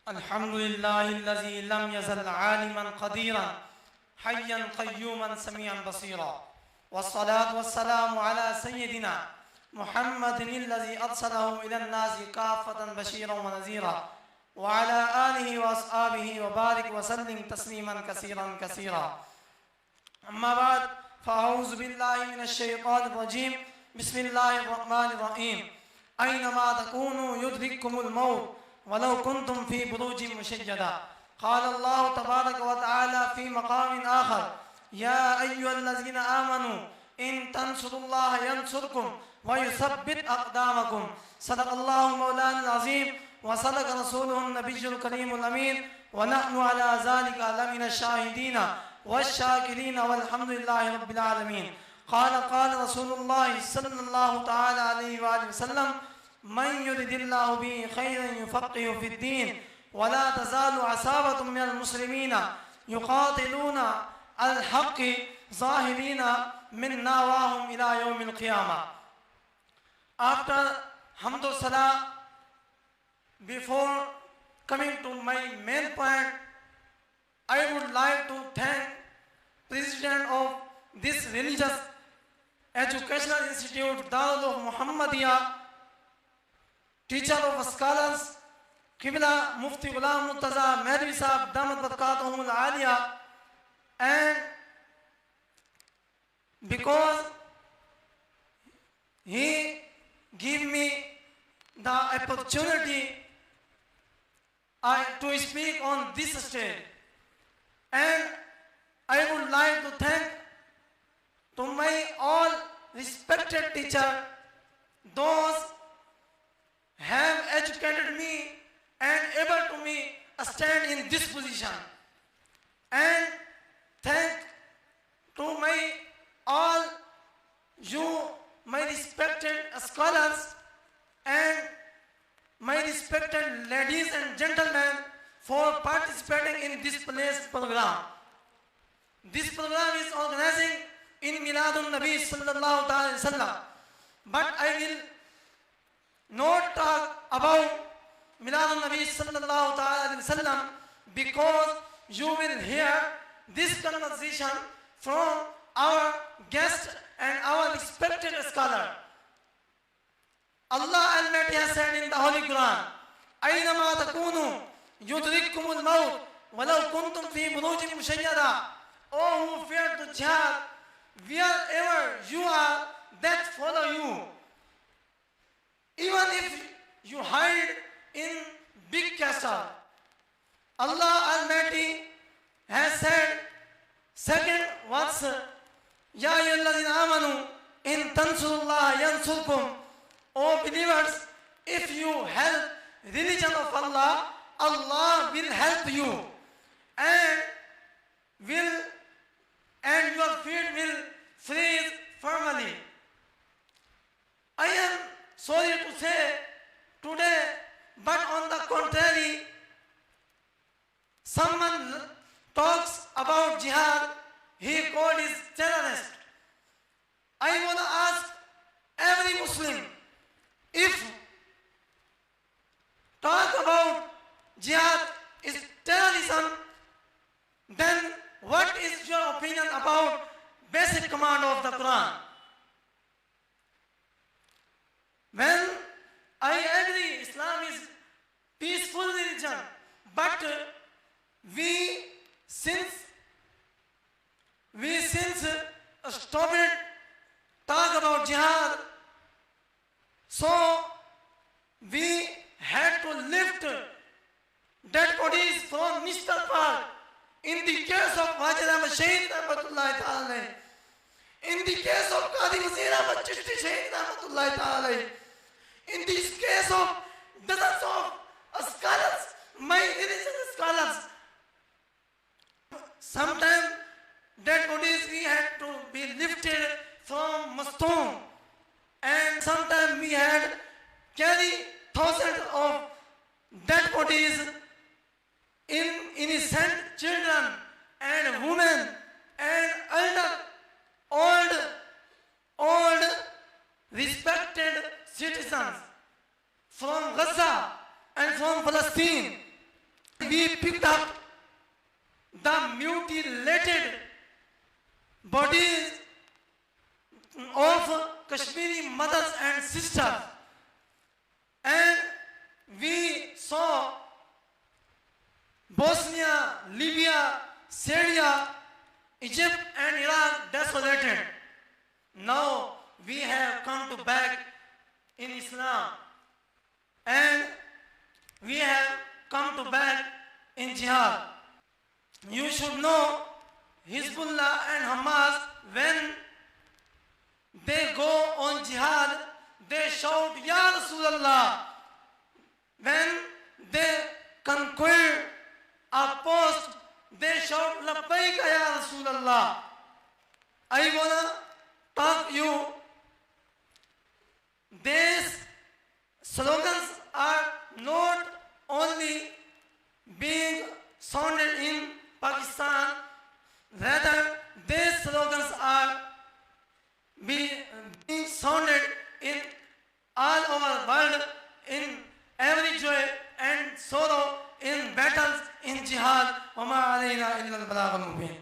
الحمد لله الذي لم يزل عالما قديرا حيا قيوما سميعا بصيرا، والصلاة والسلام على سيدنا محمد الذي أرسله إلى الناس كافة بشيرا ونذيرا، وعلى آله وأصحابه وبارك وسلم تسليما كثيرا كثيرا. أما بعد، فأعوذ بالله من الشيطان الرجيم. بسم الله الرحمن الرحيم. أينما تكونوا يدرككم الموت ولو كنتم في بروج مشيدة. قال الله تبارك وتعالى في مقام آخر: يا أيها الذين آمنوا إن تنصروا الله ينصركم ويثبت أقدامكم. صدق الله مولانا العظيم وصدق رسوله النبي الكريم الأمين، ونحن على ذلك لمن الشاهدين والشاكرين والحمد لله رب العالمين. قال رسول الله صلى الله تعالى عليه وآله وسلم: من يرد الله به خيرا يفقه في الدين، ولا تزال عصابة من المسلمين يقاتلون الحق ظاهرين من نواهم إلى يوم القيامة. After Hamdu Salah, before coming to my main point, I would like to thank President of this religious educational institute, Darul Muhammadiyah, teacher of scholars, Qibla Mufti Ghulam Murtaza Mehrabi Sahab Damat Barakatuhum Al-Aliyah, and because he gave me the opportunity to speak on this stage, and I would like to thank to my all respected teacher, those have educated me and able to me stand in this position, and thank to my all you, my respected scholars and my respected ladies and gentlemen, for participating in this program. This program is organizing in Miladun Nabi sallallahu alaihi wasallam, but I will not talk about Miladun Nabi sallallahu alaihi wasallam because you will hear this conversation from our guest and our respected scholar. Allah Almighty has said in the Holy Quran: أينما تكونوا يدرككم الموت ولو كنتم في بروج مشيدة. Oh, who fear to jihad, wherever you are, that follow you. Even if you hide in big castle. Allah Almighty has said, second verse: Ya ayyuhalladhina amanu in tansurullaha yansurkum. O believers, if you help religion of Allah, Allah will help you, and your feet will freeze firmly. I am sorry to say today, but on the contrary, someone talks about jihad, he called is terrorist. I want to ask every Muslim, if talk about jihad is terrorism, then what is your opinion about basic command of the Quran? When I agree Islam is peaceful religion, but we since stopped talk about jihad, so we had to lift dead bodies from Mr. Park. In the case of Wajid Ahmad Shaheed Rahmatullahi Ta'ala, in the case of Qadi Wazir Ahmad Chishti Shaheed Rahmatullahi Ta'ala, in this case of dozens of scholars, my religious scholars, sometimes dead bodies we had to be lifted from Maston, and sometimes we had carry thousands of dead bodies in innocent children and women and old respected citizens from Gaza and from Palestine. we picked up the mutilated bodies of Kashmiri mothers and sisters, and we saw Bosnia, Libya, Syria, Egypt and Iraq desolated. Now we have come to back in Islam, and we have come to back in jihad. You should know Hezbollah and Hamas, when they go on jihad, they shout Ya Rasulullah. When they conquer a post, they shout Labbaika Ya Rasulullah. I wanna talk you. These slogans are not only being sounded in Pakistan, rather these slogans are being sounded in all over the world, in every joy and sorrow, in battles, in jihad. وَمَا عَلَيْنَا إِلَّا الْبَلَاغُ الْمُبِينُ.